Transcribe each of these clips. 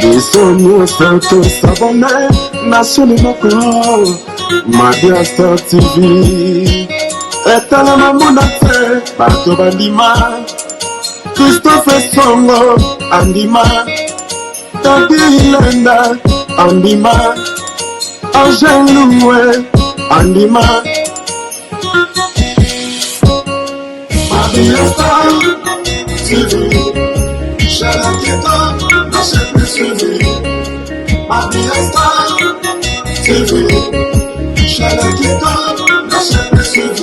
Bisogno stato s'abbonare nationale con Madia Star TV e tala mamunate Bato Bandima Christophe Songo Andima Tati Lenda Andima Angel Loué Andima Madia Star TV Shalakita National TV Madia Star TV Shalakita National TV.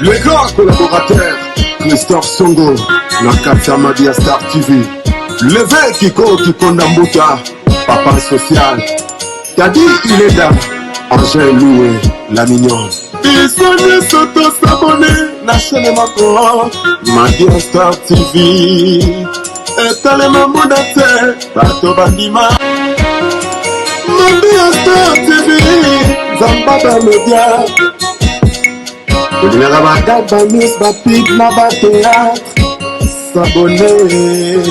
Les grands collaborateurs Christophe Songo Nakatia Madia Star TV Levé Kiko Kikondambuta Papa Social Tadi Ileda Angel Loué La Mignonne Bisogno Soto s'abonner National Macron Madia Star TV Etale Mamudate Bato Bandima Madia Star TV Zambada Media Olera Bagaba News Bapik Naba Théâtre S'abonner.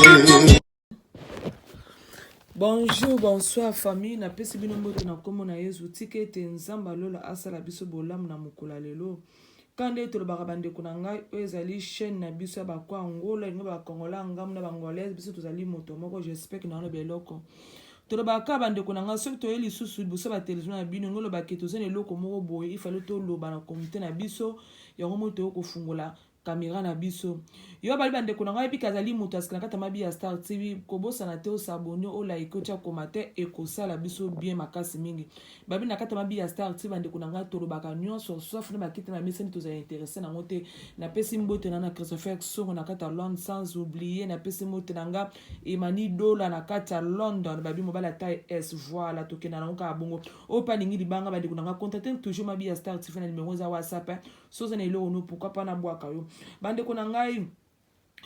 Bonjour, bonsoir famille, na pesi bino mbote na komo na Yesu tike te nzamba lola asala biso bolamu na mokula lelo. Kande tolobaka bandeko na ngai oyo ezali chaîne na biso ya bakwa Angola ngo bakongola ngamu na bangolaise biso tozali moto moko j'espère que na ono beloko. Tolobaka bandeko na ngai soki toye lisusu biso ba télévision na bino ngolo baketo zene eloko moko boye il fallait toloba na comité na biso yango moto ko fungola caméra na biso yo bali bandeko na ngai epi kazali moto asikana kata Madia Star TV kobosana te osabone o like otia commentaire ekosala biso bien makasi mingi babi na kata Madia Star TV bandeko na ngai tolobaka nyonso sauf na bakite na message toza intéressé na ngote na pesi mbote na Christopher Songo na kata London sans oublier na pesi mbote na nga Emani Dola na kata London babi mobala taille S voilà tokena na nka bongo opa ningi libanga bandeko na ngai contacter toujours Madia Star TV na numéro za WhatsApp soza na elo no pourquoi pas na boaka yo bandeko na ngai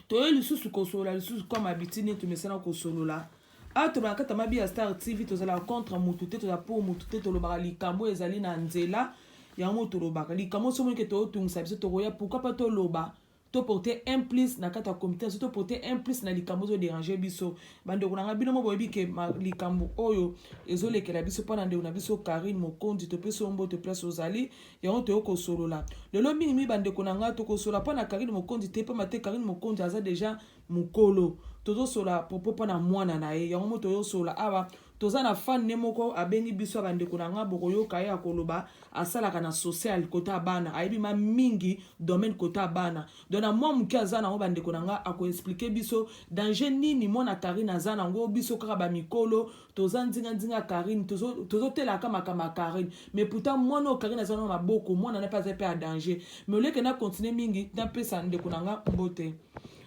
toye lisusu kosolola lisusu comme habitude tumesana kosolola ato bakata Madia Star TV tozala contre mutu te toza pour mutu te tolobaka likambo ezali na nzela yango tolobaka likambo somo ke to tungisa biso tokoya pourquoi pas toloba to porter un plus na kata comité to porter un plus na likambo zo déranger biso bandeko na ngabino mo boyebi ke likambo oyo ezolekela biso pana ndeko na biso Karine Mokonzi to peso mbo to place ozali yango to kosolola lelo mingi bandeko na nga to kosolola pana Karine Mokonzi te pa mate Karine Mokonzi aza déjà mukolo tozo sola popo pana mwana na ye yango moto yo sola awa toza na fan ne moko abengi biso bandeko na nga boko yo kaya koloba asala kana social kota bana aibi ma mingi domaine kota bana dona moi muki azana ngo bandeko na nga ako expliquer biso danger nini mona Karine azana ngo biso kaka ba mikolo toza nzinga Karine tozo tela kama Karine mais pourtant mona Karine azana maboko mona na pas à danger mais le que na continuer mingi na pesa ndeko na nga mbote.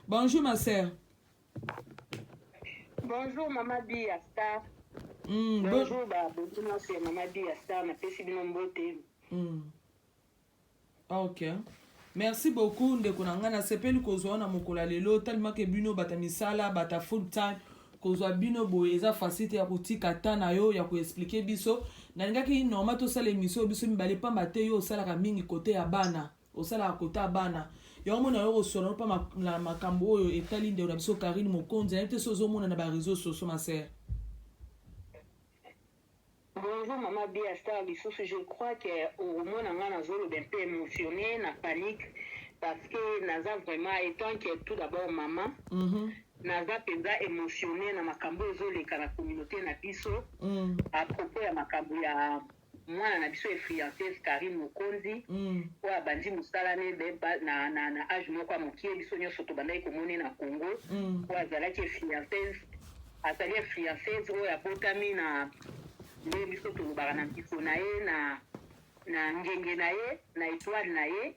Bonjour ma sœur. Bonjour Maman Dia Star. Bonjour bonjour c'est Maman Dia Star na pesi bino mbote. OK. Merci beaucoup ndeko na nga na sepeli kozwa na mokola lelo tellement que bino bata misala bata full time kozwa bino boye eza facile ya kotika tana yo ya ko expliquer biso na ngaki normal to sala émission biso mibale pamba te yo sala ka mingi côté ya bana osala côté ya bana yango mona yo solo pa na makambo oyo etali nde na biso Karine Mokonzi na te sozo mona na ba réseaux sociaux ma sœur. Bonjour Maman Dia Star lisusu je crois que au moins na nazolo un peu émotionné na panique parce que naza vraiment étant que tout d'abord maman naza penza émotionné na makambo ezoleka na communauté na biso à propos ya makambo ya mwana na biso fiancée Karine Mokonzi oyo abandi mosala ne na age moko ya mokie biso nyonso tobandaki komone na Congo oyo azalaki fiancée azali fiancée oyo abotami na nde biso tolobaka na mpiko na ye na ngenge na ye na étoile na ye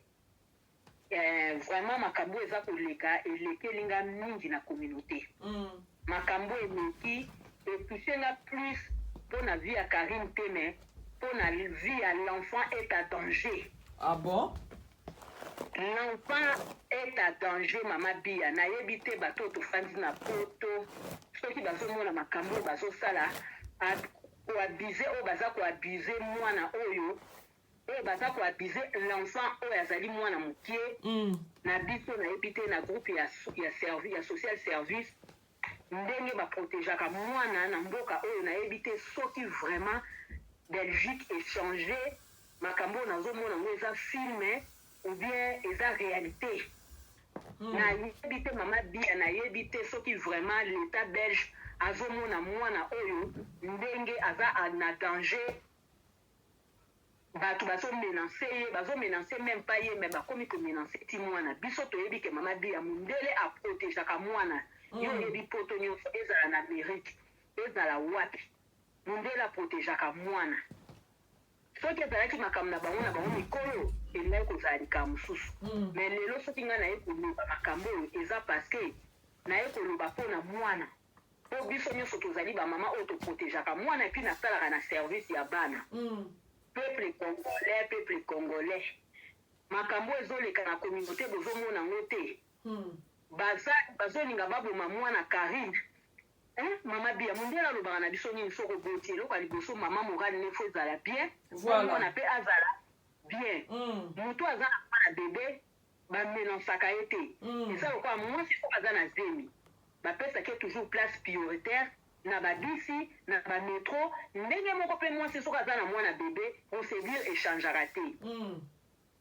vraiment makambo eza koleka elekelinga mingi na communauté makambo eleki etusenga plus mpo na vie ya Karine te mais mpo na vie ya l'enfant est à danger. Ah bon? L'enfant est à danger Maman Bia nayebi te bato tofandi na poto soki bazomona makambo bazosala koabize oyo baza koabize mwana oyo oyo baza koabize l'enfant oyo azali mwana mokie na biso nayebi te na groupe ya social service ndenge baprotegeaka mwana na mboka oyo nayebi te soki vraiment Belgique échange makambo oyo nazomona ngo eza filme ou bien eza réalité nayebi te mama bia nayebi te soki vraiment l'état belge azomona mwana oyo ndenge aza na danger bato bazomenanse ye bazomenanse même pas ye me bakomi komenanse ti mwana biso toyebi ke mama bia mondele aprotegeaka mwana yo oyebi poto nyonso ezala na Amérique ezala wapi mondele aprotegeaka mwana soki ezalaki makambo na bango mikolo elingai kozala likambo mosusu me lelo soki ngai naye koloba makambo oyo eza parceke naye koloba mpona mwana po biso nyonso tozali bamama oyo toprotegeaka mwana epuis nasalaka na service ya bana peuple congolais makambo ezoleka na communauté bozomona ngo te bazolinga baboma mwana Karine mama bia mondele alobaka na biso nini soko boti eloko ya liboso mama morale nefo ezala bien mwana mpe azala bien moto aza na mwana bebe bamenansaka ye te eza lokola mwasi soko aza na zemi bapesaki toujours place prioritaire na babisi na bametro ndenge moko mpe mwasi soko aza na mwana bebe procédure échangeaka te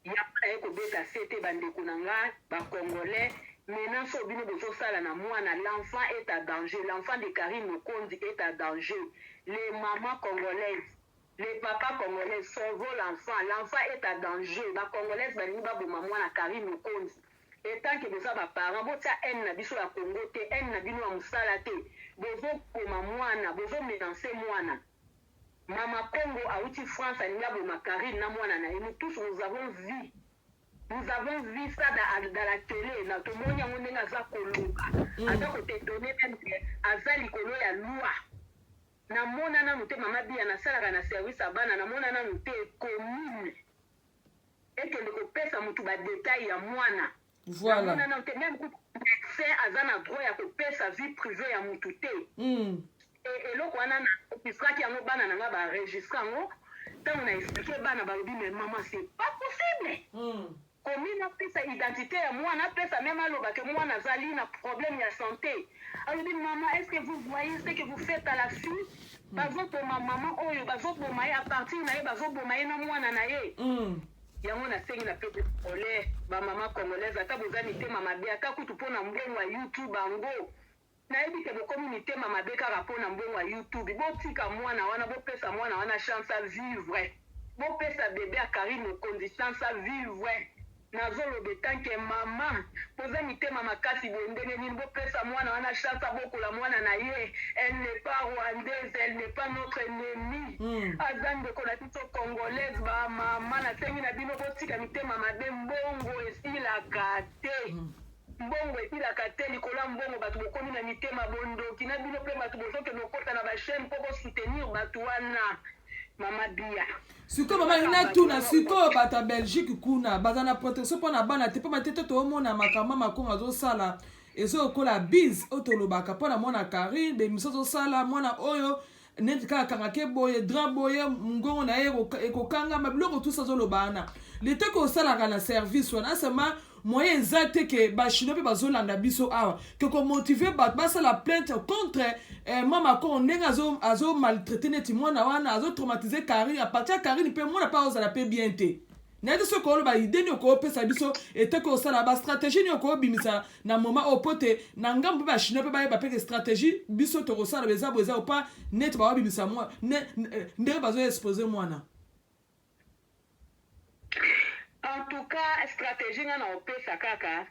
yango naye kobeta se te bandeko na ngai bacongolais maintenant so bino bozosala na mwana l'enfant est à danger l'enfant de Karine Mokonzi est à danger les mamans congolaises les papas congolais sauvons l'enfant est à danger bacongolaises balingi baboma mwana Karine Mokonzi etant ke boza baparent botia haine na biso ya Congo te haine na bino ya mosala te bozokoma mwana bozomenanse mwana mama Congo auti France alingi aboma Karine na mwana na ye nous tous nous avons vu ça dans la télé na tomoni yango ndenge aza koloba aza kotetone même aza likolo ya loi namona nanu te mama bia nasalaka na service ya bana namona nanu te commune ekende kopesa motu badetail ya mwana namona nanu te même médecin aza na droit ya kopesa vie privée ya motu te eloko wana naopistraki yango bana na nga baregistre yango ntango na explike bana balobi mais maman c'est pas possible commune apesa identité ya mwana apesa même aloba ke mwana azali na problème ya santé alobi maman est-ce que vous voyez ce que vous faites à la fille bazoboma mama oyo bazoboma ye à partir na ye bazoboma ye na mwana na ye yango nasengi na peuple congolais bamama congolaise ata boza mitema mabe ata kutu mpo na mbongo ya youtube yango nayebi ke bokomi mitema mabe kaka mpo na mbongo ya youtube botika mwana wana bopesa mwana wana chance à vivre bopesa bebe ya Karine Mokonzi chance à vivre nazoloba etanke mama poza mitema makasi bondenge nini bopesa mwana wana chance abokola mwana na ye elle n'est pas rwandaise elle n'est pas notre ennemi aza ndeko na biso congolaise bamama nasengi na bino botika mitema mabe mbongo esilaka te mbongo esilaka te likolo ya mbongo bato bokomi na mitema bondoki na bino mpe bato bozokende okota na bachaine mpo bosoutenir bato wana mama bia sikoyo mama lina tuna sikoyo bato ya Belgique kuna baza na protection mpo na bana te mpo matete toomona makambo makongo azosala ezokola bise oyo tolobaka mpo na mwana Karine bemiso azosala mwana oyo neti kaka kangake boye dra boye ngongo na ye ekokangama biloko tusi azolobana lete kosalaka na service wana asema moyen eza te ke bachino mpe bazolanda biso awa ke komotive bato basala plainte contre mama kongo ndenge azomaltraite neti mwana wana azotraumatize Karine apartir ya Karine mpe mwana mpe azozala mpe bien te nayeti soki oloba ide nini okopesa biso ete kosala bastratégie nini okobimisa na moma oyo mpo te na ngambo mpe bachino mpe bayeba mpe ke stratégie biso tokosala eza bo eza opa neti bawabimisa ndenge bazoexpose mwana. En tout cas, stratégie nga na opesa kaka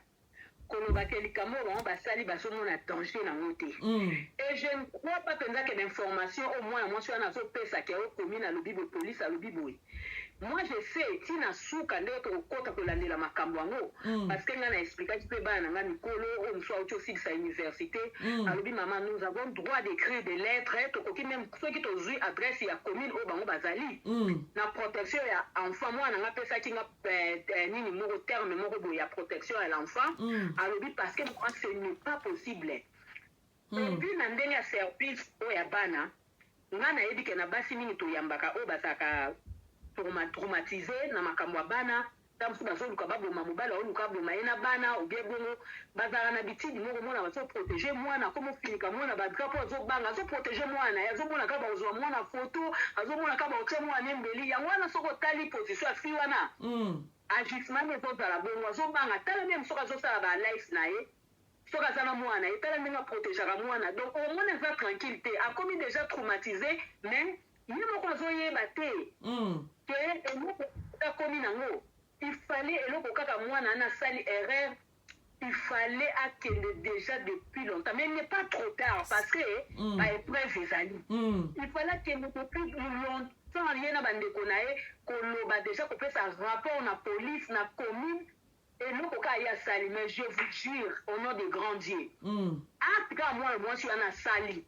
koloba ke likambo bango basali bazomona danger nango te et je ne crois pas penza ke l'information au moins mwasi wana azopesa ke okomi na lobi boye police alobi boye moi je sais tina suka nde tokokota kolandela makambo yango parce que nga na explikaki mpe bana na nga mikolo oyo mosu auti osilisa université alobi mama nous avons droit d'écrire des lettres tokoki même soki tozwi adresse ya commune oyo bango bazali na protection ya enfant mwana nga apesaki nga nini moko terme moko boye ya protection ya l'enfant alobi parce que moi ce n'est pas possible et puis na ndenge ya service oyo ya bana nga nayebi ke na basi mingi toyambaka oyo bazalaka traumatisé na makambo ya bana tamusu bazoluka baboma mobali aoluka boma ye na bana obie bongo bazala na bitidi moko mwana bazoprotege mwana akomofinika mwana badrapo azobanga azoprotege mwana ye azomona kaka bazwa mwana foto azomona kaka baotie mwana embeli yango wana soki otali position ya fi wana agissement ezozala bongo azobanga tala meme soki azosala balife na ye soki aza na mwana ye tala ndenge aprotegeaka mwana donc omona eza tranquille te akomi déjà traumatisé mais ye moko azoyeba te ke eloko akomi nango il fallait eloko kaka mwana ana sali erreur il fallait akende déjà depuis longtemps mais il n'est pas trop tard parce que baépreuve ezali il fallait akende depuis longtemps ye na bandeko na ye koloba déjà kopesa rapport na police na commune eloko kaka ye asali mais je vous jure au nom de grand Dieu acte kaka mwana mwasi wana asali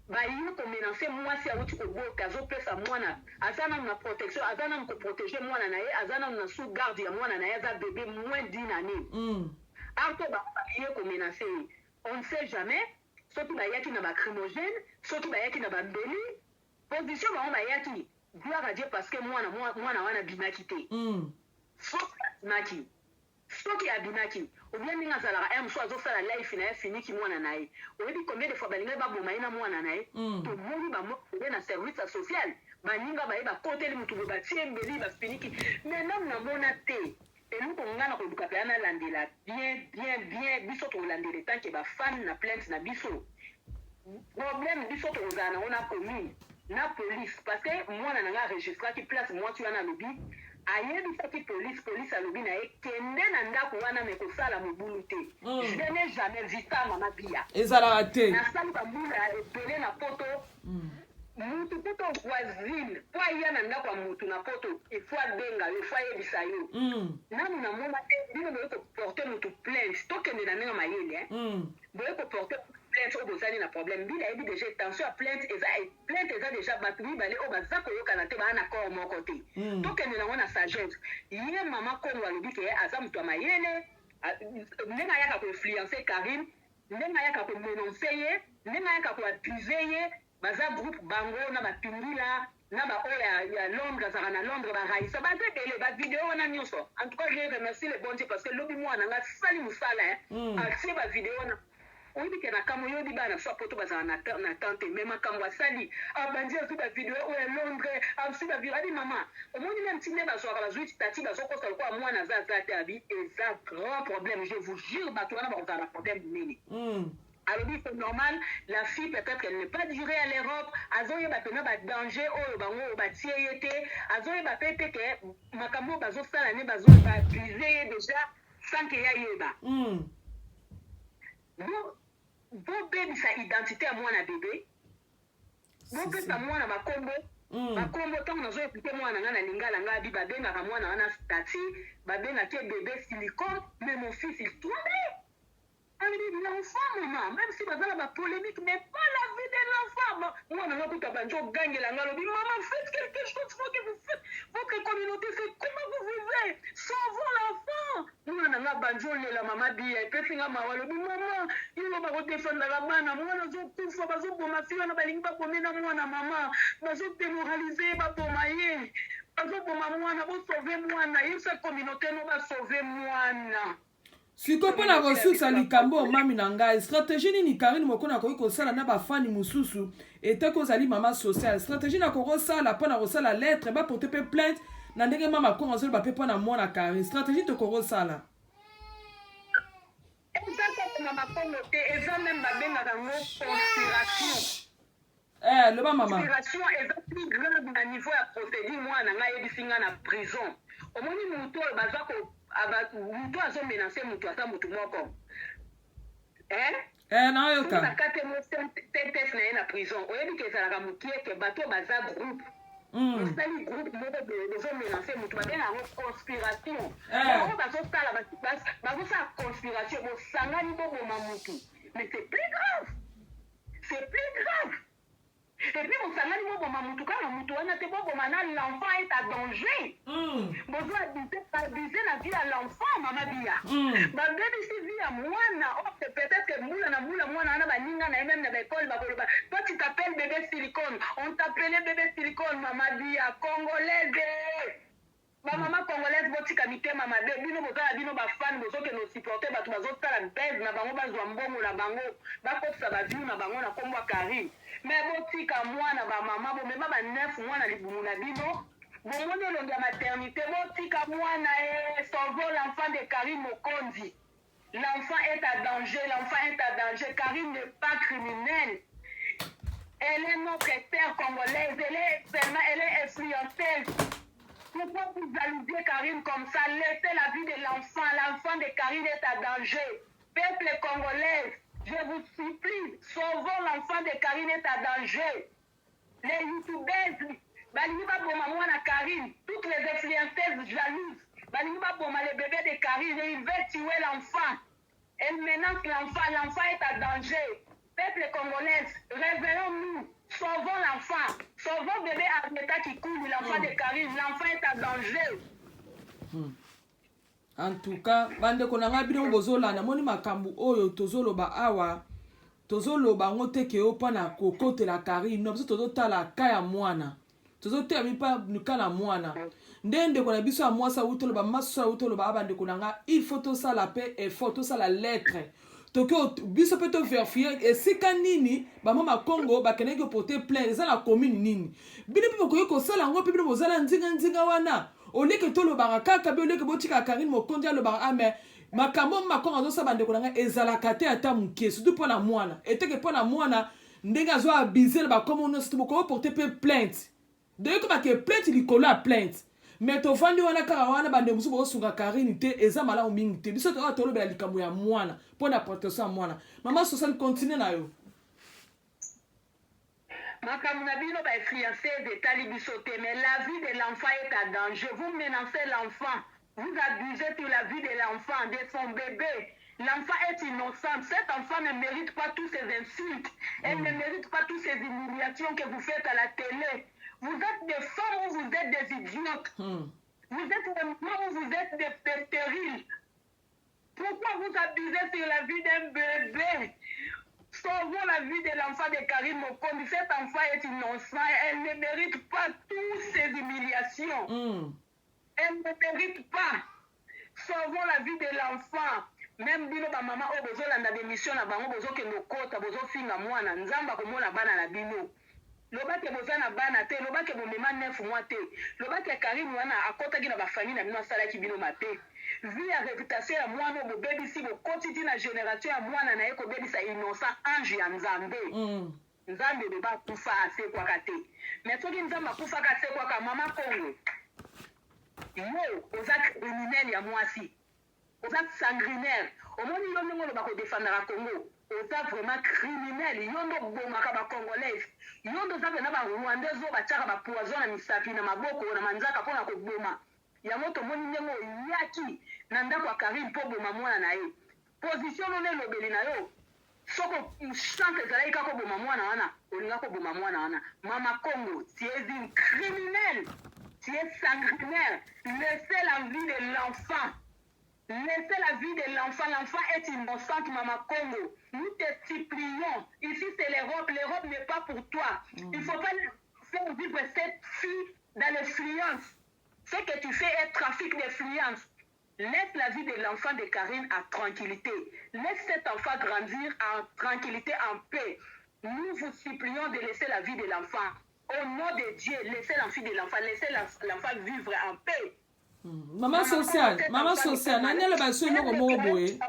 baye komenanse mwasi awuti kobota azopesa mwana aza nanu na protection aza nanu koprotege mwana na ye aza nanu na sous garde ya mwana na ye aza bebe moins d'1 année arto baye komenanse ye on ne sait jamais soki bayaki na bacrimogène soki bayaki na bambeli position bango bayaki gloire à Dieu parce que mwana wana abimaki te soki abimaki obien ndenge azalaka ye mosu azosala life na ye finiki mwana na ye oyebi combien de fois balingai baboma ye na mwana na ye tomoni bamokoye na service social baninga baye bakoteli motu boye batie mbeli bafiniki mais nanu namona te eloko nga na koluka mpe analandela bien biso tokolandela etanke bafane na plainte na biso problème biso tokozala nango na commune na police parce que mwana na nga aregistraki place mwasi wana alobi ayebisaki police alobi na ye kende na ndako wana me kosala mobulu te je n'ai jamais vu ça mama bia ezalaka te nasali bambula ya ebele na poto mutu poto voisine po aya na ndako ya mutu na poto ifo abenga yo ifo ayebisa yo nanu namona te bino boye koporte mutu plainte tokende na ndenge mayele boye koporte plainte oyo bozali na problème mbila yebi déjà tension ya plainte eza déjà bato mibale oyo baza koyokana te baa na corps moko te tokende nango na sagesse ye mama kongo alobi ke aza moto ya mayele ndenge ayaka koinfluence Karim ndenge ayaka komenonce ye ndenge ayaka koaccuse ye baza groupe bango na bapingila na baoyo ya Londres azalaka na Londres baraisa baza ebele bavideo wana nyonso en tout cas je remercie le bon Dieu parce que lobi mwana nga sali mosala atie bavideo wana oyebi ke na kambo oyebi bana biso apoto bazala na tante me makambo asali abandi azwi bavideo oyo ya Londres azwi bavideo abi mama omoni meme ti nde bazwaka bazwi tati bazokosa lokola mwana aza te abi eza grand problème je vous jure bato wana bakozala na problème monene alobi c'est normal la fille peut-être qu'elle n'est pas durée à l'Europe azoyeba pena badanger oyo bango oyo batie ye te azoyeba pe te ke makambo oyo bazosala ne baabuse ye déjà sans ke ya yeba bobebisa identité ya mwana bebe bopesa mwana bakombo ntango nazoyepuke mwana nga na lingala nga abi babengaka mwana wana stati babengaki bebe silicone mais mon fils il tombait. L'enfant, maman, même si bazala ba polémique, mais pas la vie de l'enfant. Moi, on a tout à banjo gagne la ngalo. Maman, faites quelque chose, faut que vous faites. Votre communauté, c'est comment vous vivez. Sauvons l'enfant. Moi, on a banjo la maman bien. Et puis, finalement, maman, il va pas défendre la bana. Moi, on a tout fait, bazo pour ma fille, on a balingi pas pour mena moi na maman. Bazo démoraliser, ba pour mailler. Bazo pour maman, on a sauver moi na. Il cette communauté, on va sauver moi na. siko mpona kosusa likambo mami na ngai stratégie nini Karine moko nakoki kosala na bafani mosusu ete kozali mama sociale stratégie nakokosala mpona kosala lettre baporte mpe plainte na ndenge mama kongo azoloba mpe mpona mwana Karine stratégie tokokosala ezakokoma makongo te eza meme babengaka ngo conspiration loba mama conspiration eza plus grave na niveau ya procédure mwana ngai yebisi nga na prison omoni motu oyo baza mutu azomenase mutu ata mutu moko nayoka bakate mo tete na ye na prison oyebi ke ezalaka mokie ke bato baza groupe osali groupe moko bozomenase mutu babenga yango conspiration bango bazosala bazosala conspiration bosangani boboma mutu mais c'est plus grave Et puis, vous savez, l'enfant est à danger. Vous abuser la vie à l'enfant, maman Bia. Bébé, si vie à moi, peut-être que toi, tu t'appelles bébé silicone. On t'appelait bébé silicone, maman Bia, congolaise. Ma maman congolaise botika mitema mabe bino bozala bino bafani bozoke no supporter bato bazotala base na bango bazwa mbongo na bango bakotisa baview na bango na kombo ya Karim mais botika mwana bamama bomema ba 9 mwana libumu na bino bomoni elongi ya maternité botika mwana sauve l'enfant de Karim Mokonzi. L'enfant est à danger, l'enfant est à danger. Karim n'est pas criminel. Elle est notre terre congolaise, elle est influenceuse. Pourquoi vous alludiez Karim comme ça? Laissez la vie de l'enfant. L'enfant de Karim est à danger. Peuple congolais, je vous supplie, sauvons l'enfant de Karim est à danger. Les youtubeurs, Baliniba Boma na Karim, toutes les influenceuses jalouses, Baliniba Boma les bébés de Karim, ils veulent tuer l'enfant. Elle menace l'enfant, l'enfant est à danger. Peuple congolais, réveillons-nous. Sauvons l'enfant. Sauvons bébé Agneta qui coule, l'enfant de Karim. L'enfant est à danger. En tout cas, bande konanga bino bozolanda moni makambu oyo tozoloba awa tozoloba ngote ke opana kokotela Karim no biso tozotala kaya mwana tozotela mipa nikala mwana ndende kona biso ya mwasa utoloba maso utoloba abande konanga il faut to sala paix et faut to sala lettre toko biso peut to vérifier et sika nini ba mama Congo ba keneki porter plainte za la commune nini bino pipo koyo ko sala ngo pipo bozala nzinga wana oleke to lobaka kaka be oleke botika Karim Mokonzi alobaka ame makambo makongo azosa bande konanga ezalaka te ata muke surtout pona mwana eteke pona mwana ndenge azo abiser ba comme on se ko porter plainte de ko ba ke plainte likolo a plainte mais to vandi wana kaka wana bande musu bosunga Karim te eza malamu mingi te biso to lobela likambo ya mwana pona protection ya mwana mama social continue na yo Makamuna ba influencer des talibisoté, mais la vie de l'enfant est à danger. Vous menacez l'enfant, vous abusez sur la vie de l'enfant, de son bébé. L'enfant est innocent. Cet enfant ne mérite pas toutes ces insultes. Elle ne mérite pas toutes ces humiliations que vous faites à la télé. Vous êtes des femmes ou vous êtes des idiotes. Vous êtes des femmes ou vous êtes des stériles. Pourquoi vous abusez sur la vie d'un bébé? Sauvons la vie de l'enfant de Karim Mokonzi. Cet enfant est innocent. Elle ne mérite pas toutes ces humiliations. Elle ne mérite pas. Sauvons la vie de l'enfant. Même bino ba maman o bozo landa démission na bango bozo ke nokota bozo finga mwana nzamba komona bana na bino. Lobake boza na bana te, lobake bomema 9 mois te. Lobake Karim wana akota gina ba famille na bino asala ki bino mate. Vu la réputation ya mwana bo bebisi bo kotiti na génération ya mwana na eko bebisa innocent ange ya Nzambe. Nzambe be ba kufa ase kwa kate. Mais soki Nzamba kufa ka se kwa ka mama Congo. Yo oza criminel ya mwasi. Oza sanguinaire. Omoni yo ndenge lo ba ko défendre la Congo. Oza vraiment criminel. Yo ndo bomaka ba Congolais. Yo ndo za na ba Rwandais zo ba tshaka ba poison na misapi na maboko na manzaka pona ko boma. Yango tomoni ndenge yaki na ndako ya Karim mpo boma mwana na ye. Position none lobeli na yo. Soko chante ezalaki kaka boma mwana wana, olinga ko boma mwana wana. Mama Congo, tu es une criminelle. Tu es sanguinaire. Laissez la vie de l'enfant. Laissez la vie de l'enfant. L'enfant est innocente, Mama Congo. Nous te supplions. Ici, c'est l'Europe. L'Europe n'est pas pour toi. Il ne faut pas faire vivre cette fille dans l'influence. Ce que tu fais est trafic d'influence. Laisse la vie de l'enfant de Karim en tranquillité. Laisse cet enfant grandir en tranquillité, en paix. Nous vous supplions de laisser la vie de l'enfant. Au nom de Dieu, laissez l'enfant de l'enfant. Laissez l'enfant vivre en paix. Maman sociale, nani ala baso nyoko moko boye.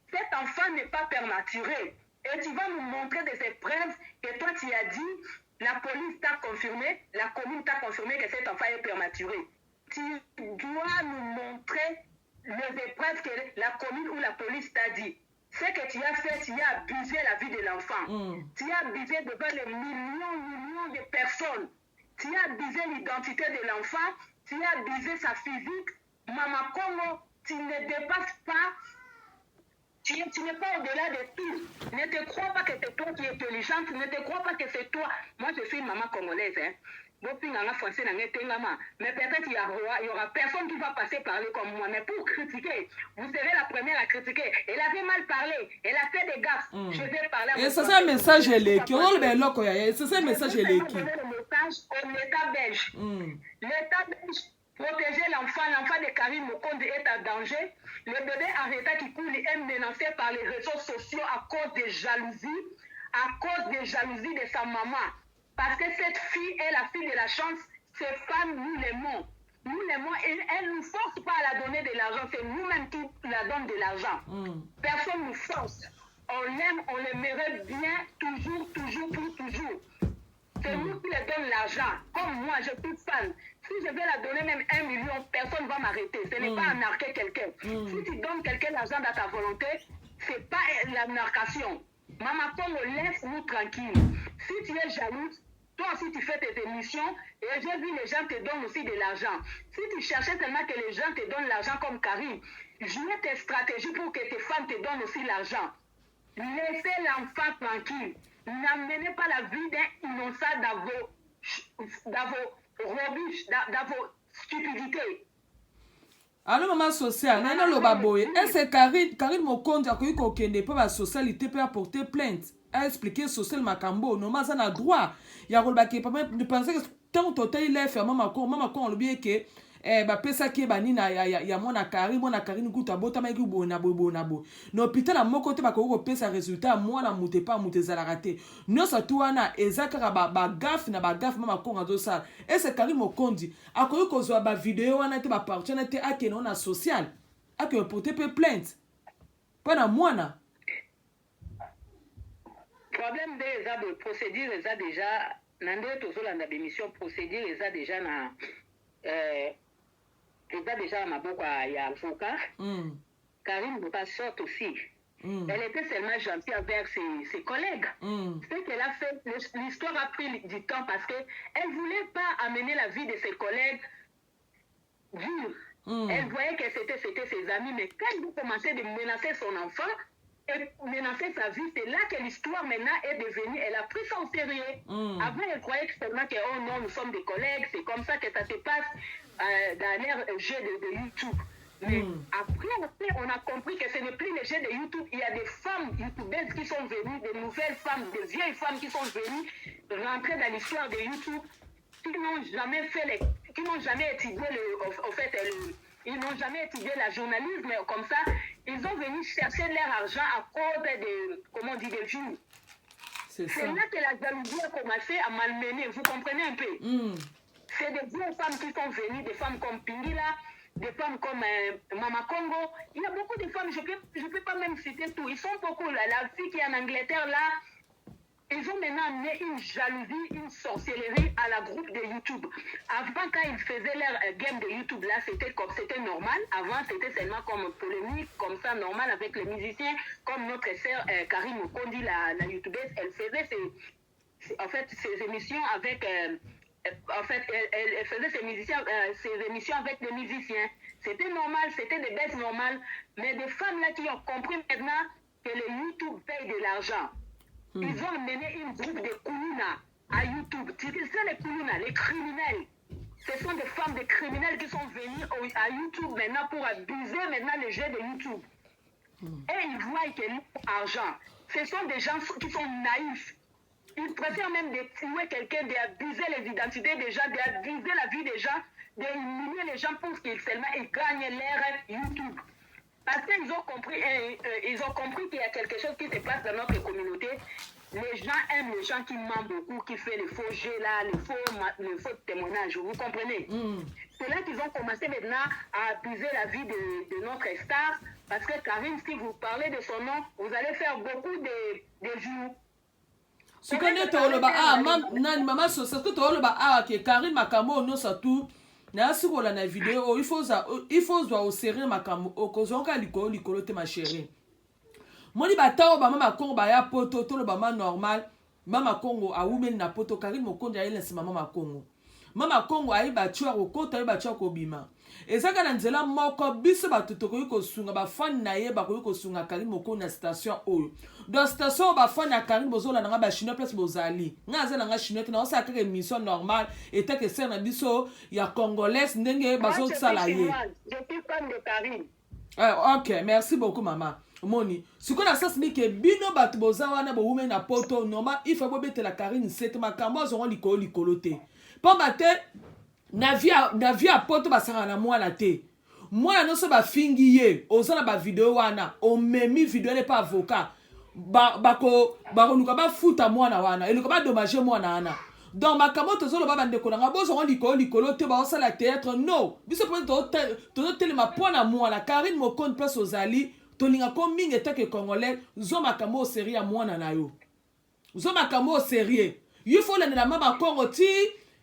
Cet enfant n'est pas prématuré. Et tu vas nous montrer des épreuves que toi tu as dit, la police t'a confirmé, la commune t'a confirmé que cet enfant est prématuré. Tu dois nous montrer les épreuves que la commune ou la police t'a dit. Ce que tu as fait, tu as abusé la vie de l'enfant. Tu as abusé devant les millions de personnes. Tu as abusé l'identité de l'enfant. Tu as abusé sa physique. Mama Congo, tu ne dépasses pas. Tu Tu n'es pas au-delà de tout. Ne te crois pas que c'est toi qui es intelligente. Ne te crois pas que c'est toi. Moi, je suis une maman congolaise. Hein. Mais peut-être il y aura personne qui va passer parler comme moi. Mais pour critiquer, vous serez la première à critiquer. Elle avait mal parlé. Elle a fait des gaffes. Je vais parler à et c'est un message éléqué. C'est un message éléqué. Le message au l'État belge. L'État belge protéger l'enfant de Karim Mokonde est en danger. Le bébé Arrêta qui coule est menacé par les réseaux sociaux à cause des jalousies, de sa maman. Parce que cette fille est la fille de la chance. Ces femmes, nous l'aimons. Nous l'aimons et elle ne nous force pas à la donner de l'argent. C'est nous-mêmes qui la donnons de l'argent. Personne ne nous force. On l'aime, on l'aimerait bien, toujours. C'est nous qui lui donnons l'argent. Comme moi, je suis fan. Si je vais la donner même 1 million, personne ne va m'arrêter. Ce n'est pas arnaquer quelqu'un. Si tu donnes quelqu'un l'argent dans ta volonté, ce n'est pas l'arnacation. Maman Congo, laisse-nous tranquille. Si tu es jalouse, toi aussi tu fais tes émissions et j'ai vu les gens te donnent aussi de l'argent. Si tu cherchais seulement que les gens te donnent l'argent comme Karim, jouez tes stratégies pour que tes fans te donnent aussi l'argent. Laissez l'enfant tranquille. N'amenez pas la vie d'un innocent dans vos robiches, dans vos stupidités. Allô maman social, nana loba boye. Est-ce que Karine Mokonde a connu qu'on ne peut pas socialité peut apporter plainte? A expliqué social makambo, non mais ça n'a droit. Il y a rolba qui de penser que tant total il est fait maman con le bien que ba pesa ki ba nina ya mona Karine kuta bota mai ku bona bo. No hôpital à mon côté ba ko pesa résultat moi na mute pas mute za la raté. No sa tuana ezaka ba gaf mama con ado ça. Et c'est Karine Mokonde a ko ko zo ba vidéo wana te ba partir na te ake na social. Ake porter plainte. Pas na moi na problème des procédures les a déjà nande tozolanda bémission procédure les a déjà na déjà maboko ya avocat. Karine Bouba sort aussi. Elle était seulement gentille avec ses collègues. Ce qu'elle a fait, l'histoire a pris du temps parce qu'elle ne voulait pas amener la vie de ses collègues dure. Elle voyait que c'était ses amis, mais quand elle a commencé de menacer son enfant, et menacer sa vie, c'est là que l'histoire maintenant est devenue, elle a pris ça au sérieux. Avant, elle croyait que seulement que, oh non, nous sommes des collègues, c'est comme ça que ça se passe dans l'air jeu de YouTube. Mais après, on a compris que ce n'est plus le jeu de YouTube. Il y a des femmes youtubeuses qui sont venues, des nouvelles femmes, des vieilles femmes qui sont venues rentrer dans l'histoire de YouTube, qui n'ont jamais étudié ils n'ont jamais étudié la journalisme comme ça. Ils ont venu chercher leur argent à cause des vues. C'est là que la jalousie a commencé à malmener. Vous comprenez un peu? C'est des vieilles femmes qui sont venues, des femmes comme Pingila, des femmes comme Mama Congo. Il y a beaucoup de femmes, je peux pas même citer tout. Ils sont beaucoup là. La fille qui est en Angleterre là, ils ont maintenant amené une jalousie, une sorcellerie à la groupe de YouTube. Avant, quand ils faisaient leur game de YouTube, là, c'était normal. Avant, c'était seulement comme polémique, comme ça, normal, avec les musiciens. Comme notre sœur Karine Mokondi, la YouTubeuse, elle faisait ses émissions avec... elle faisait ses émissions avec des musiciens. C'était normal, c'était des baisses normales. Mais des femmes là qui ont compris maintenant que le YouTube paye de l'argent. Ils ont mené une groupe de Koulouna à YouTube. C'est les Koulouna, les criminels. Ce sont des femmes de criminels qui sont venus à YouTube maintenant pour abuser maintenant le jeu de YouTube. Et ils voient que l'argent, ce sont des gens qui sont naïfs. Ils préfèrent même de tuer quelqu'un, d'abuser les identités des gens, d'abuser la vie des gens, d'éliminer les gens pour qu'ils gagnent leur YouTube. Parce qu'ils ont compris qu'il y a quelque chose qui se passe dans notre communauté. Les gens aiment les gens qui mentent beaucoup, qui font les faux jeux là, les faux témoignages. Vous comprenez? C'est là qu'ils ont commencé maintenant à abuser la vie de notre star. Parce que Karine, si vous parlez de son nom, vous allez faire beaucoup de vues. Ce qu'on est au maman sur ce que tu as que Karine Makamo no ça tout. Na siko la vidéo il faut voir au sérieux Makamo au kozonka likolo te ma chérie. Moni batao ba mama Congo ba ya poto to le ba normal mama Congo a women na poto Karine Mokonde ya ile mama Congo. Mama Congo a ba tuwa ko ta ba tuwa ko bima. ezaka na nzela moko biso bato tokoki kosunga bafani na ye bakoki kosunga Karine Moko na station oyo dans station oyo bafani ya Karine bozolanda nga bachinois place bozali nga aza na nga chinois te naosala kaka émission normale etake ser na biso ya congolaise ndenge bazosala ye. Ok, merci beaucoup maman. Moni, ce qu'on a ça c'est que bino bat boza wana bo women na poto normal il faut bobete la Karine c'est makambo zongo likolo te. Po bate na via poto basara na mwana te. Mwana no so ba fingi ye, ozana ba vidéo wana, o memi vidéo ne pas avocat. Bako luka ba futa mwana wana, eluka ba dommager mwana wana. Donc makambo tozolo ba bande ko nga bozo likolo te ba osala théâtre non. Biso peut to telema pona mwana Karine Moko place ozali tolinga ko mingi etake congolais zo makambo sérieux ya mwana na yo. Zo makambo sérieux. Il faut la mama Congo ti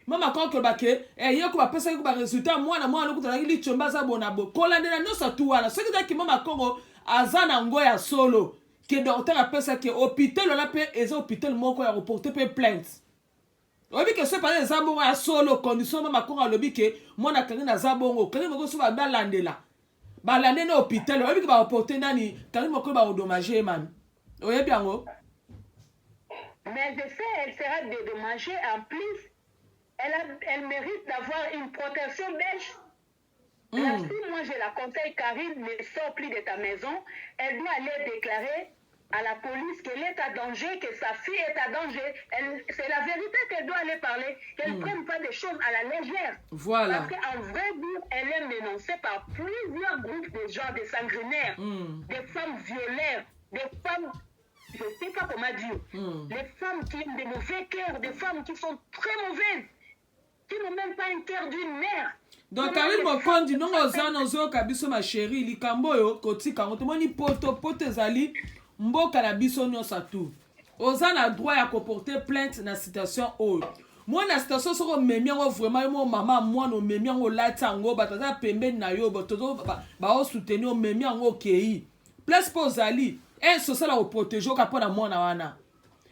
mama Congo bake yeko ba pesa yeko ba résultat mwana ko tala li chomba za bona bo. Kola ndena no sa tu wana. Soki daki mama Congo azana ngoya solo que docteur a pesa que hôpital on a pe eza hôpital moko ya reporter pe plainte. Obi que ce parler zabongo ya solo condition mama Congo alobi ke mwana Karine na zabongo Karine Moko so ba landela. Ba landena hôpital obi ke ba reporter nani Karine Moko ba endommager man. Oye bien ngo. Mais je sais, elle sera dédommagée. En plus, elle mérite d'avoir une protection belge. Là, si moi je la conseille, Karine, ne sort plus de ta maison. Elle doit aller déclarer à la police qu'elle est à danger, que sa fille est à danger. C'est la vérité qu'elle doit aller parler. Qu'elle ne prenne pas des choses à la légère. Voilà. Parce qu'en vrai dire, elle est menacée par plusieurs groupes de gens, des sanguinaires, des femmes violées, des femmes... Je ne sais pas comment dire. Les femmes qui ont des mauvais cœurs, des femmes qui sont très mauvaises, qui n'ont même pas un cœur d'une mère. Donc Karine Moko dit non ozana zo kabiso ma chérie likambo yo kotika ngotomoni poto ezali mboka na biso nyonso tu. Ozana droit ya porter plainte na situation oyo. Moi na situation soko memi ngo vraiment mo mama moi no memi ngo lata ngo bataza pembeni na yo botozo ba o soutenir memi ngo kei. Place pozali social au protéger ka pona mwana wana.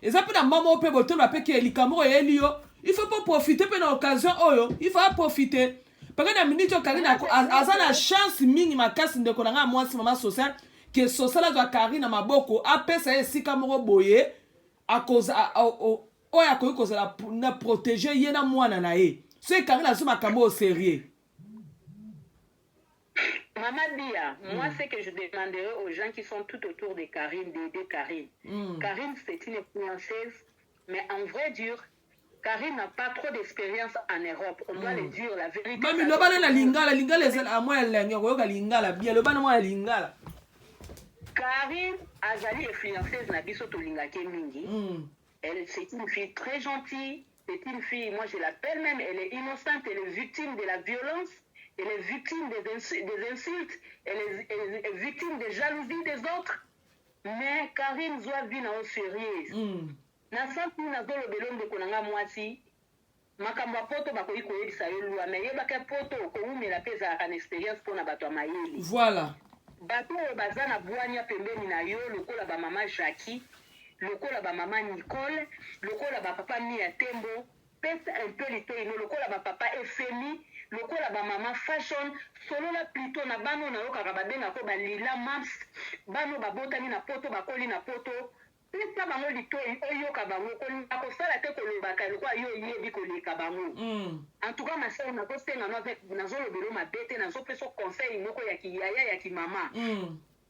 Eza pe na mama ope boto na peke likambo elio. Il faut pas profiter pe na occasion oyo, il faut profiter. Parce que na minute Karine azana chance mingi makasi ndeko na nga mwasi mama social que social za Karine na maboko apesa esika moko boye akoza oya koza na protéger ye na mwana na ye. C'est Karine azo makambo au sérieux. Maman Bia, moi c'est que je demanderai aux gens qui sont tout autour de Karine d'aider Karine. Karine c'est une française, mais en vrai dur, Karine n'a pas trop d'expérience en Europe. On doit le dire la vérité. Mami, le bana la lingala est à moi la lingala bien le bana moi la lingala. Karine Azali est fiancée na biso to lingake mingi. Elle c'est une fille très gentille, c'est une fille, moi je l'appelle même, elle est innocente, elle est victime de la violence, elle est victime des insultes, elle est victime des jalousies des autres. Mais Karine doit vivre au sérieux. Na santu na zolo belonde konanga mwasi makambo poto bakoyi koyebisa yo lwa me yebaka poto ko umela peza an experience pona bato mayeli. Voilà. Bato bazana bwanya pembeni na yo lokola ba mama Jackie, lokola ba mama Nicole, lokola ba papa Mia Tembo, pesa un peu lito ino lokola ba papa FMI, lokola ba mama Fashion, solo la plutôt na bano na yoka ba benga ko ba lila mams, bano babotani na poto bakoli na poto. Pesa bango litoi oyo kabango ko akosala te kolobaka lokwa yo yebi koleka bango. En tout cas ma sœur na ko senga no avec nazo lobelo mabete nazo peso conseil moko ya kiyaya ya kimama.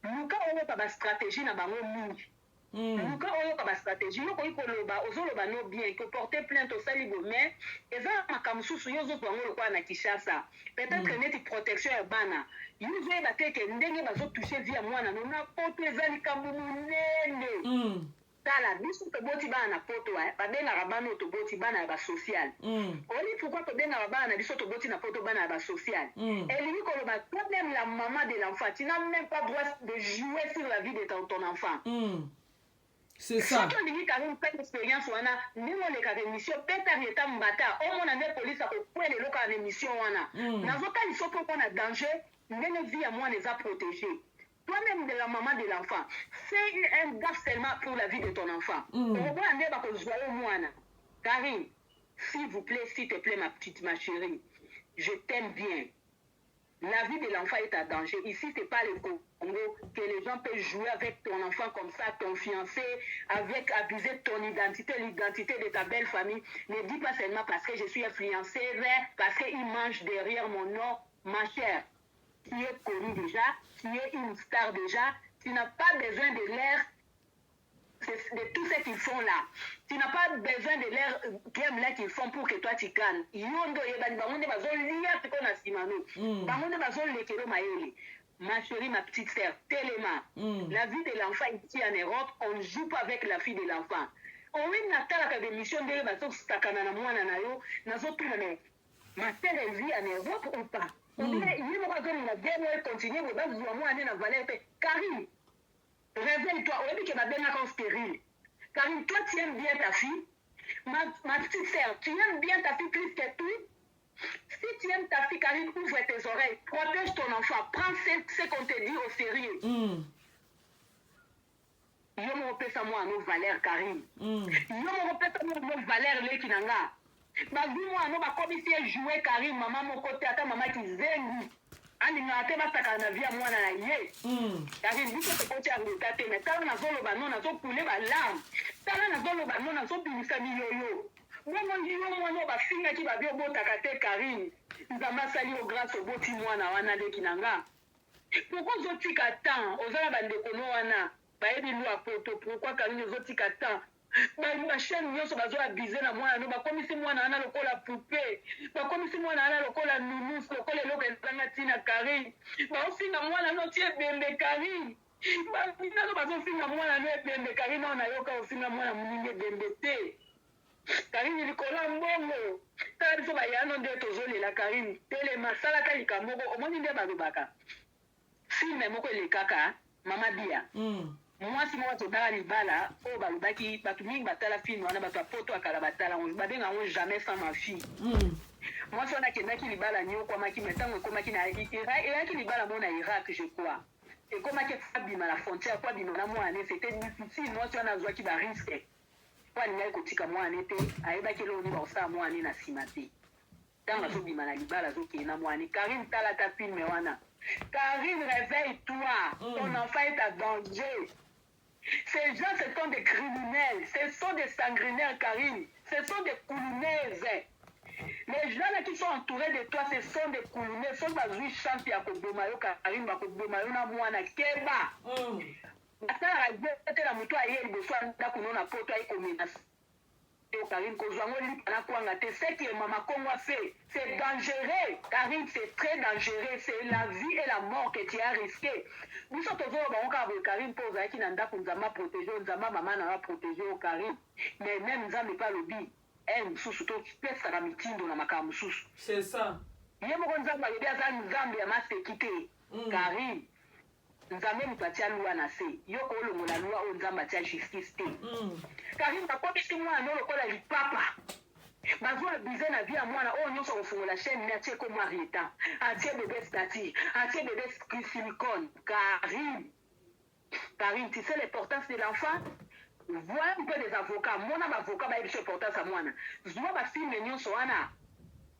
Luka oyo ka ba stratégie na bango mingi. Luka oyo ka ba stratégie yo ko ikoloba ozoloba no bien que porter plainte au salibo mais eza makamsusu yo zo bango lokwa na Kishasa. Peut-être neti protection ya bana. Yuzo eba teke ndenge bazo toucher via mwana no na poto eza likambo munene. Tala biso to boti bana na poto ba benga rabano to boti bana ba social. Oli pourquoi to benga bana na biso to boti na poto bana ba social. Elle lui koloba toi même la maman de l'enfant, tu n'as même pas droit de jouer sur la vie de ton enfant. C'est ça. Si on dit Karine fait expérience wana, ni on le ka émission peut-être yeta mbata, au mon ane police a ko le loka émission wana. Nazoka il faut qu'on a danger, ndenge vie à moi les a protégés. Toi-même de la maman de l'enfant, fais un gaffe seulement pour la vie de ton enfant. Karine, s'il vous plaît, s'il te plaît, ma petite, ma chérie, je t'aime bien. La vie de l'enfant est à danger. Ici, c'est pas le Congo que les gens peuvent jouer avec ton enfant comme ça, ton fiancé, avec abuser ton identité, l'identité de ta belle famille. Ne dis pas seulement parce que je suis influencé, mais parce qu'il mange derrière mon nom, ma chère. Tu es connu déjà, tu es une star déjà, tu n'as pas besoin de l'air de tout ce qu'ils font là. Tu n'as pas besoin de l'air game là qu'ils font pour que toi tu cannes. Yondo yebani bangonde bazolia tiko na simano. Bangonde bazolekelo maele. Ma chérie, ma petite sœur, Téléma. La vie de l'enfant ici en Europe, on ne joue pas avec la fille de l'enfant. On a talaka des missions de bazo sakana na mwana na yo, nazo tuna ma sœur elle vit en Europe ou pas. On dirait il me regarde la guerre continue de base du moi na valeur Karim. Réveille-toi, on dit que ma belle est stérile. Karim, toi, tu aimes bien ta fille. Ma petite sœur, tu aimes bien ta fille plus que tout. Si tu aimes ta fille, Karim, ouvre tes oreilles. Protège ton enfant. Prends ce qu'on te dit au sérieux. Je me repère ça, moi, nos valeurs, Karim. Je me repère ça, moi, nos valeurs, les Kinanga. Ma vie, moi, nous, ma commissaire jouer, Karim, maman, mon côté, à ta maman qui zengi. Aninga te bataka na via mwana na ye. Karim biso te kocha ngota te mais tala na zolo ba non na zo kule ba lam. Tala na zolo ba non na zo bimisa miyoyo. Mwana ndiyo mwana ba finga ki ba bio botaka te Karim. Nzamba sali o grâce au boti mwana wana de kinanga. Pourquoi zo tika tant ozala bande kono wana ba yebi lu apoto pourquoi Karim zo tika tant ba chaîne nyonso bazo abiser na mwana no bakomisi mwana ana lokola poupée bakomisi mwana ana lokola nounous lokola eloko ezanga tina Karim baofinga mwana no tie bembe Karim babinano bazofinga mwana no ebembe Karim na nayoka ofinga mwana moninga ebembe te Karim likola mbongo tala biso bayano nde tozolela Karim Téléma salaka likambo moko omoni nde balobaka filme moko elekaka Mama Bia mwasi moko totala libala oyo balobaki bato mingi batala filme wana bato apoto akala batala babenga yango jamais sans ma fille mwasi wana akendaki libala niokwamaki me ntango ekomaki na eyaki libala mo na Irak je crois ekomaki abima na frontière po abima na mwana c'était difficile mwasi wana azwaki bariske po alingaki kotika mwana te ayebaki eloko nini bakosala mwana na nsima te ntango azobima na libala azokende na mwana Karim talata filme wana Karim réveille-toi ton enfant est à danger. Ces gens, ce sont des criminels, ce sont des sanguinaires, Karim, ce sont des coulunaises. Les gens là qui sont entourés de toi, ce sont des coulunaises. Ce sont des gens qui sont Bomayo, Karim, Bomayo, Namouana, Keba. Atala la moto aye liboso ndako na poto ay komenace. Karim kozwango lipana kwanga te ce que Mama Congo a fait, c'est dangereux. Karim, c'est très dangereux, c'est la vie et la mort que tu as risqué. Nous sommes toujours bon Karim pose qui n'a pas nzamba protéger, nzamba maman n'a pas protégé au Karim. Mais même nzamba pas lobby. Msusu to pesa na mitindo na makamu susu. C'est ça. Yemo nzamba yebia za nzamba ya masekite. Karim nzambe mupatia loi na se yoko olongola loi o nzamba tia justice te Karim bakobisi mwana lokola lipapa bazo abize na vie ya mwana oyo nyonso kofungola chaîne na tie ko marieta atie bébé stati atie bébé silicone Karim tu sais l'importance de l'enfant. Vois un peu des avocats mona avocat ba yebisa importance ya mwana zwa ba filme nyonso wana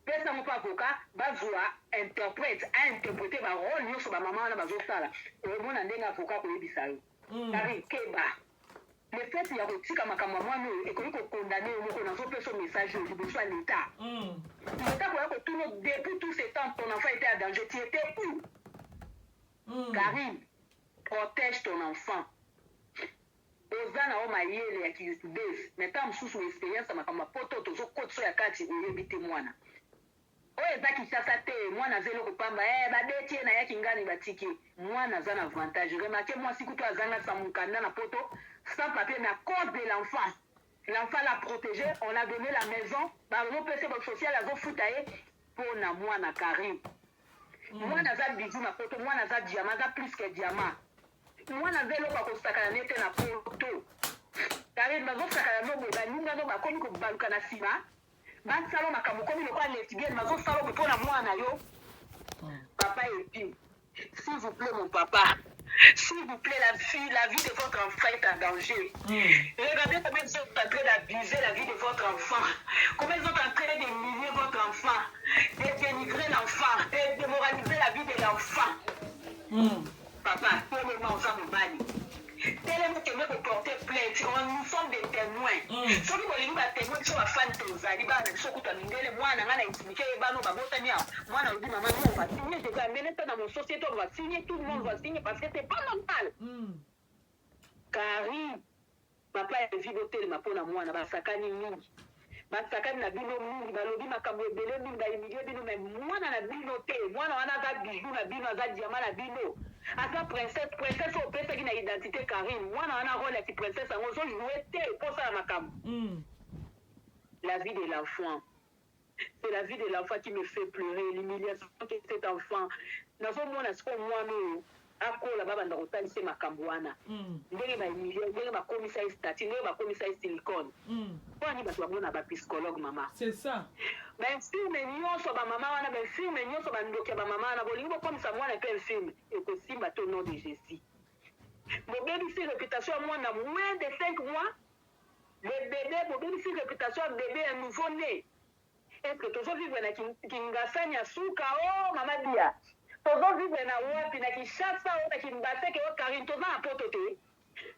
pesa mo pa avocat bazwa interprète a interpréter ba rôle nyonso ba maman na bazosala o mona ndenga avocat ko yebisa yo Karim keba le fait ya kotika makambo mwana ekoki ko condamner yo moko nazo pesa message yo liboso ya l'état l'état ko ya ko tout depuis tout ce temps ton enfant était à danger tu étais où Karim protège ton enfant ozana o mayele ya kiyoutubese meta msusu experience makambo poto tozo kotso ya kati oyebi te mwana oyo eza Kinshasa te mwana azeli kopamba badetie na yaki ngani batiki mwana aza na avantage remake mwasi kutu azanga sa mokanda na poto sans papier mais à cause de l'enfant l'a protégé on l'a donné la maison bazopesa basocial azofuta ye mpo na mwana Karim mwana aza bijou na poto mwana aza diama aza plus que diama mwana aza eloko akosakana ne te na poto Karim bazosakana nobo baninga no bakomi kobaluka na nsima basalo makambo komi lokola lesbienne bazosala mpo na mwana yo papa epi s'il vous plaît mon papa S'il vous plaît, la vie de votre enfant est en danger. Regardez comment ils sont en train d'abuser la vie de votre enfant. Comment ils sont en train d'humilier votre enfant, de dénigrer l'enfant, de démoraliser la vie de l'enfant. Papa, pour le moment, on s'en mal. Tellement que nous porter plainte, nous sommes des témoins. Ceux qui ont des témoins qui sont à fan de Zali, ils sont tous les moi, on a expliqué, moi, on dit, maman, on va signer, je vais amener ça dans mon société, on va signer, tout le monde va signer parce que c'est pas normal. Car, papa, il vit au tel, ma peau, moi, on a sakani mingi. Basakani na bino mingi, balobi makambo ebele mingi, baimilie bino, mais moi, on a bino te, moi, on a za bijou na bino, za diamant na bino. Asa princesse au pesa qui n'a identité Karine. Moi, on a un rôle de princesse, on a joué pour ça, makambo. La vie de l'enfant. C'est la vie de l'enfant qui me fait pleurer, l'humiliation que cet enfant. Dans ce moment, est-ce que moi, nous, akola baba ndakotalisa makambo wana ndenge baimilie ndenge bakomisa estati ndenge bakomisa silicone kwani bato bamona bapsychologue mama c'est ça bainfirme nyonso bamama wana bainfirme nyonso bandoki ya bamama wana bolingi bokomisa mwana mpe infirme ekosimba to nom de Jésus bobebisi réputation ya mwana moins de 5 mois le bébé bobebisi réputation ya bébé ya nouveau-né est-ce que tozovivre na kingasani ya suka o mama dia tozovivre na wapi na Kinshasa o na Kinshasa o Karine toza na poto te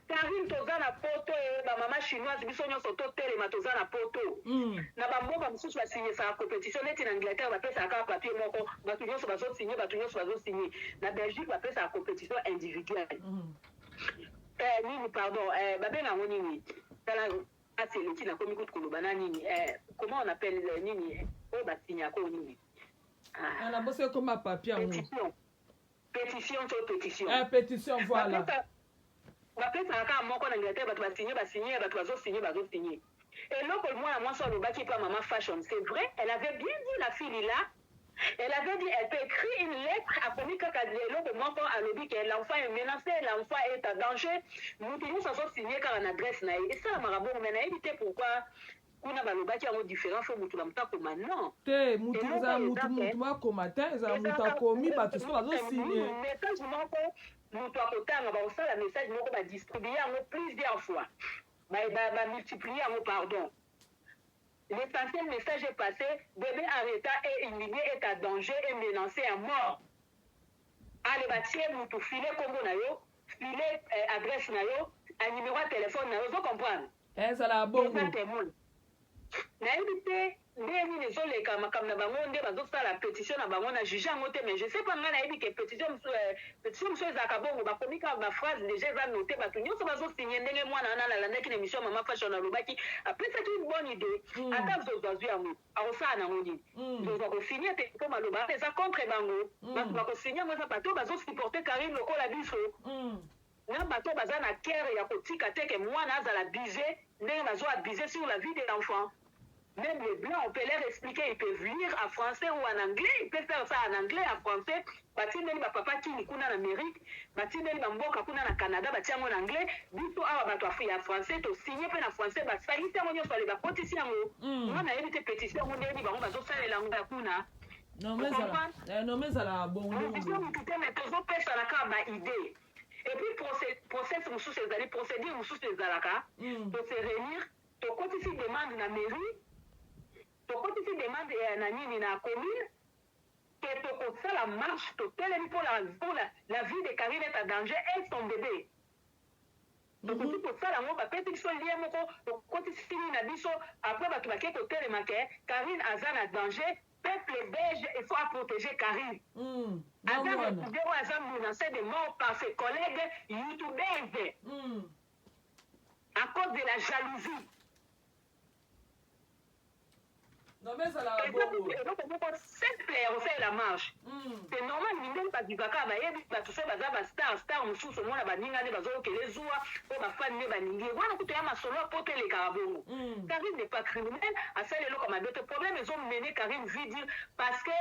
Karine toza na poto bamama chinoise biso nyonso totelema toza na poto na bamboka mosusu basinyisaka compétition neti na Angleterre bapesaka papier moko bato nyonso bazosinye bato nyonso bazosinye na Belgique bapesaka compétition individuelle nini pardon babenga yango nini tala ati eleki nakomi kutu koloba na nini comment on appelle nini oyo basinyaka o nini na bosse comme un papier pétition pétition voilà bapesaka moko na Angleterre bato basinye bato bazosinye eloko mwana mwasi alobaki pa mama fashion c'est vrai elle avait bien dit la fille là elle avait dit elle peut écrire une lettre akomi kaka eloko moko alobi que l'enfant est menacé l'enfant est en danger moto nyonso azosinye kaka na adresse na ye esalamaka bongo me nayebi te pourquoi kuna balobaki yango différent fo mutu na mutu akoma non te mutu eza mutu akoma te ezala mutu akomi bato so bazosinye message moko mutu akotanga bakosala message moko badistribue yango plusieurs fois bamultiplie yango pardon l'essentiel message est passé bébé arrêta et humilié est à danger et menacé à mort ale batie mutu file kombo na yo file adresse na yo a numéro ya téléphone na yo ozo comprendre ezala bongo nayebi te nde nini ezoleka makambo na bango nde bazosala pétition na bango na juge yango te mais je sais pas ngai nayebi ke pétition mosusu ezalaka bongo bakomi kaka baphrase déjà eza note bato nyonso bazosinye ndenge mwana wana nalandaki na émission mama fashion alobaki apesaki une bonne idée ata zozwazwi yango akosala nango nini zozwa kosinye te mpo maloba eza contre bango bato bakosinye yango eza bato bazosupporte Karine lokola biso na bato baza na kere ya kotika te ke mwana azala abusé ndenge bazoabusé sur la vie de l'enfant. Même les blancs, on peut leur expliquer, ils peuvent lire en français ou en anglais, ils peuvent faire ça en anglais, en français. Bati ndeli ba papa kini kuna na Amérique, bati ndeli ba mboka kuna na Canada, bati yango na anglais, biso awa bato ya français, to signer pe na français, ba salisi yango nyonso ba kotisi yango. Moi na yebi te pétition yango ndeli bango bazosalela yango kuna. Non mais ezala bongo. Pétition mutute mais tozopesa na kaka ba idée. Et puis procès mosusu ezali procédure mosusu ezalaka, to se réunir, to kotisi demande na mairie. tokotisi demande na nini na commune ke tokosala marche totelemi pour la vie de Karine est en danger et son bébé tokoki kosala yango bapesi biso lie moko tokotisi nini na biso après bato bake kotelema ke Karine aza na danger peuple belge il faut protéger Karine aza youtubeur oyo aza menacé de mort par ses collègues youtubeurs à cause de la jalousie. Non mais ça la bongo. Simple on fait la marche. C'est normal ndenge bazibaka bayebi bato so baza ba star mususu mona baninga ne bazokele zuwa o ba fan ne baningi. Wana kuto ya masolo pote le karabongo. Karine n'est pas criminel, à ça les comme d'autres problèmes ils ont mené Karine vit dire parce que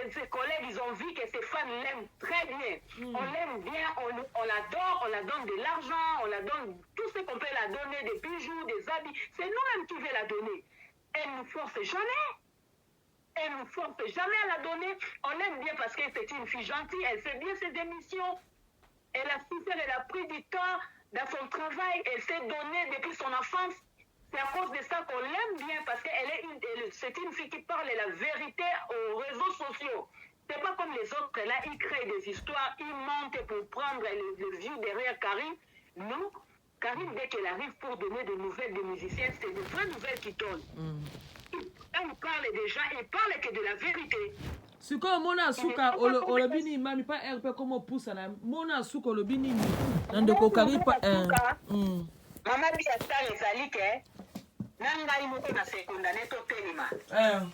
ses collègues ils ont vu que ses fans l'aiment très bien. On l'aime bien, on l'adore, on la donne de l'argent, on la donne tout ce qu'on peut la donner, des bijoux, des habits. C'est nous-mêmes qui veut la donner. Elle ne force jamais. Elle ne force jamais à la donner. On l'aime bien parce que c'est une fille gentille. Elle fait bien ses émissions. Elle a souffert, elle a pris du temps dans son travail, elle s'est donnée depuis son enfance. C'est à cause de ça qu'on l'aime bien, parce c'est une fille qui parle la vérité aux réseaux sociaux. C'est pas comme les autres, là, ils créent des histoires, ils mentent pour prendre les vues derrière Karine. Non, Karine, dès qu'elle arrive pour donner des nouvelles des musiciennes, c'est de vraies nouvelles qui donnent. On parle des gens, ils parlent que de la vérité. Siko mona suka olobini mami pa RP comme poussa na mona suka olobini nande ko Karine pa Mama bi ata ezali ke nanga imoko na secondaire to telema.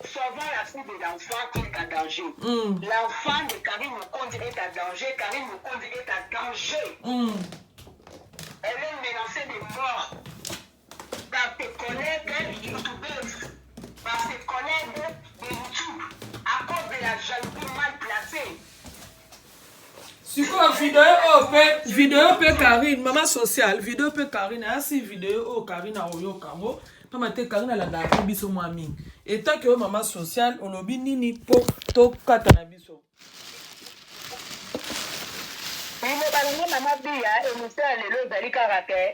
Sauvons la fille de l'enfant qui est en danger. L'enfant de Karine Mokonzi est en danger, Karine Mokonzi est en danger. Elle est menacée de mort par tes collègues youtubeurs, par ses collègues de YouTube, à cause de la jalousie mal placée. Siko vidéo pe Karine maman sociale vidéo pe Karine asi vidéo Karine oyo kango pama te Karine la da biso mwami et tant que maman sociale olobi nini po to kata na biso.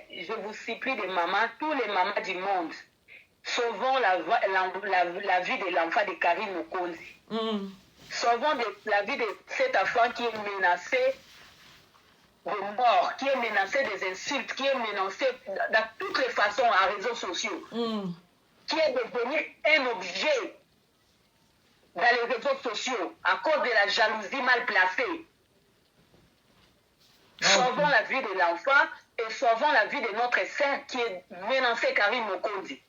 Je vous supplie de maman, tous les mamans du monde, sauvons la vie de l'enfant de Karine Mokonzi. Sauvons la vie de cet enfant qui est menacé de mort, qui est menacé des insultes, qui est menacé dans toutes les façons à réseaux sociaux, qui est devenu un objet dans les réseaux sociaux à cause de la jalousie mal placée. Sauvons la vie de l'enfant et sauvons la vie de notre sœur qui est menacée, Karine Mokonzi.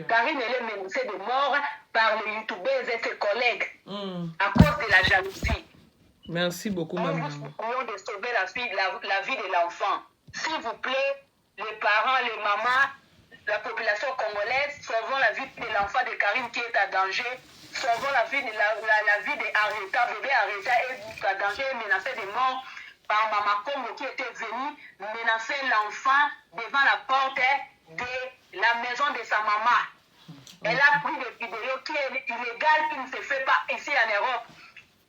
Karine, elle est menacée de mort par les youtubeurs et ses collègues à cause de la jalousie. Merci beaucoup, maman. Nous voulons de sauver la vie de l'enfant. S'il vous plaît, les parents, les mamans, la population congolaise, sauvons la vie de l'enfant de Karine qui est en danger. Sauvons la vie de Areta, bébé Areta est en danger, menacé de mort par Maman Congo qui était venue menacer l'enfant devant la porte de la maison de sa maman. Elle a pris des vidéos qui est illégales, qui ne se fait pas ici en Europe.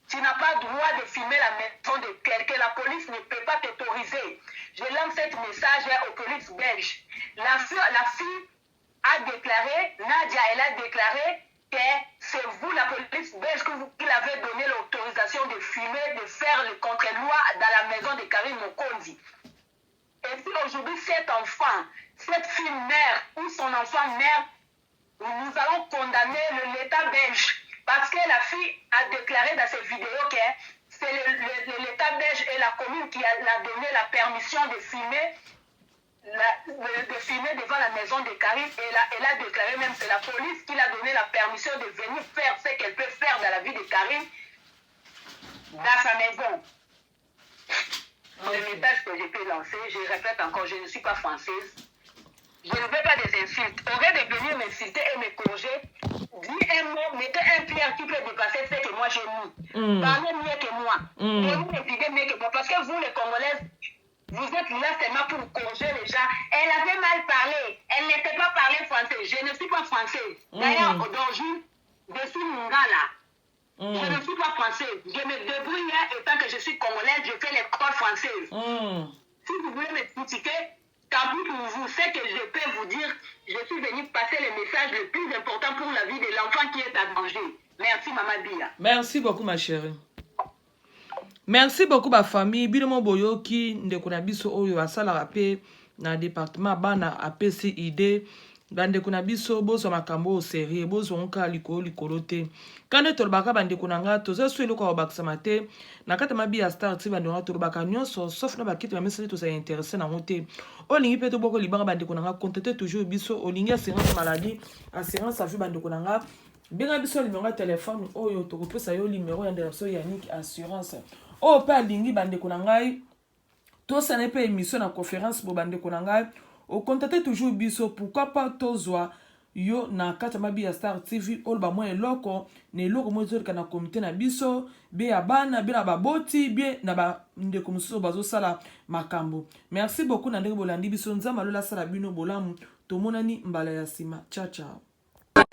Tu n'as pas le droit de filmer la maison de quelqu'un. La police ne peut pas t'autoriser. Je lance ce message aux polices belges. La fille a déclaré, Nadia, elle a déclaré que c'est vous, la police belge, qui l'avez donné l'autorisation de filmer, de faire le contre-loi dans la maison de Karine Mokonzi. Et si aujourd'hui cet enfant, cette fille mère ou son enfant mère, nous allons condamner l'État belge. Parce que la fille a déclaré dans cette vidéo que c'est l'État belge et la commune qui a donné la permission de filmer devant la maison de Karine. Et elle a déclaré même que c'est la police qui l'a donné la permission de venir faire ce qu'elle peut faire dans la vie de Karine dans sa maison. Le message que je peux lancer, je répète encore, je ne suis pas française. Je ne veux pas des insultes. Au lieu de venir m'insulter et me corriger, dis un mot, mettez un pierre qui peut dépasser ce que moi j'ai mis. Parlez mieux que moi. Donnez mieux que moi. Parce que vous, les Congolaises, vous êtes là seulement pour corriger les gens. Elle avait mal parlé. Elle n'était pas parlé français. Je ne suis pas française. D'ailleurs, d'origine, je suis Mungala. Je ne suis pas française. Je me débrouille étant que je suis Congolaise, je fais l'école française. Si vous voulez me critiquer, tant pis pour vous, ce que je peux vous dire, je suis venue passer le message le plus important pour la vie de l'enfant qui est en danger. Merci, Maman Bia. Merci beaucoup, ma chérie. Merci beaucoup, ma famille. Bilomo boyo ki ndeko na biso oyo asala rapé na département bana APC ID. Bandeko na biso bozo makambo au sérieux bozo onka likolo te. Kande tolbaka bandeko na nga toza suelo kwa bakisa mate na kata mabi ya star ti bandeko na tolbaka nyonso sauf na bakiti ba message to sa intéressé na ngote. Olingi pe to boko libanga bandeko na nga contacter toujours biso olingi assurance maladie assurance avu bandeko na nga benga biso numéro téléphone oyo to kopesa yo numéro ya ndela so Yannick assurance. O pa lingi bandeko na ngai to sa ne pe émission na conférence bo bandeko na ngai o contacter toujours biso pourquoi pas tozwa yo na kata mabi ya Star TV olba mo eloko ne eloko mo zori kana comité na biso be ya bana be na baboti be na ba ndeko mususu bazo sala makambo. Merci beaucoup na ndeko bolandi biso nzamba lola sala bino bolamu tomonani mbala ya sima. Ciao ciao.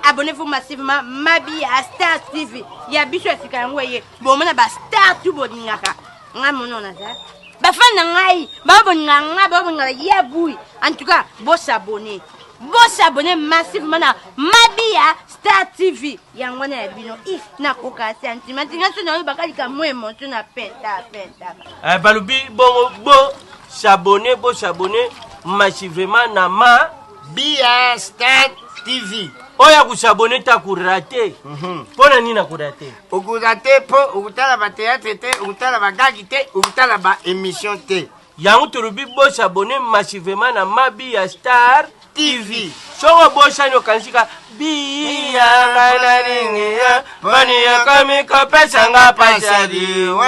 Abonnez-vous massivement mabi à Star TV. Ya biso esika yango ye. Bon mona ba Star tout bodingaka. Nga mono na za. bafana ngai babonanga babonanga ya bui. En tout cas, bon s'abonner. Bon s'abonner massivement na Mabia Star TV. Yangwana ya bino if na koka sentiment. Nga sona bakali ka mo emotion na penta. Balubi bon s'abonner massivement na Mabia Star TV. Oya kusabone ta kurate. Pona nina kurate? Ukurate po ukutala ba théâtre te, ukutala ba gagi te, ukutala ba émission te. Yangu turubi bo s'abonner massivement na Mabia Star TV. Songo bo shano kansika biya kana ringia. Bani ya kami ko pesanga pasadi. Wa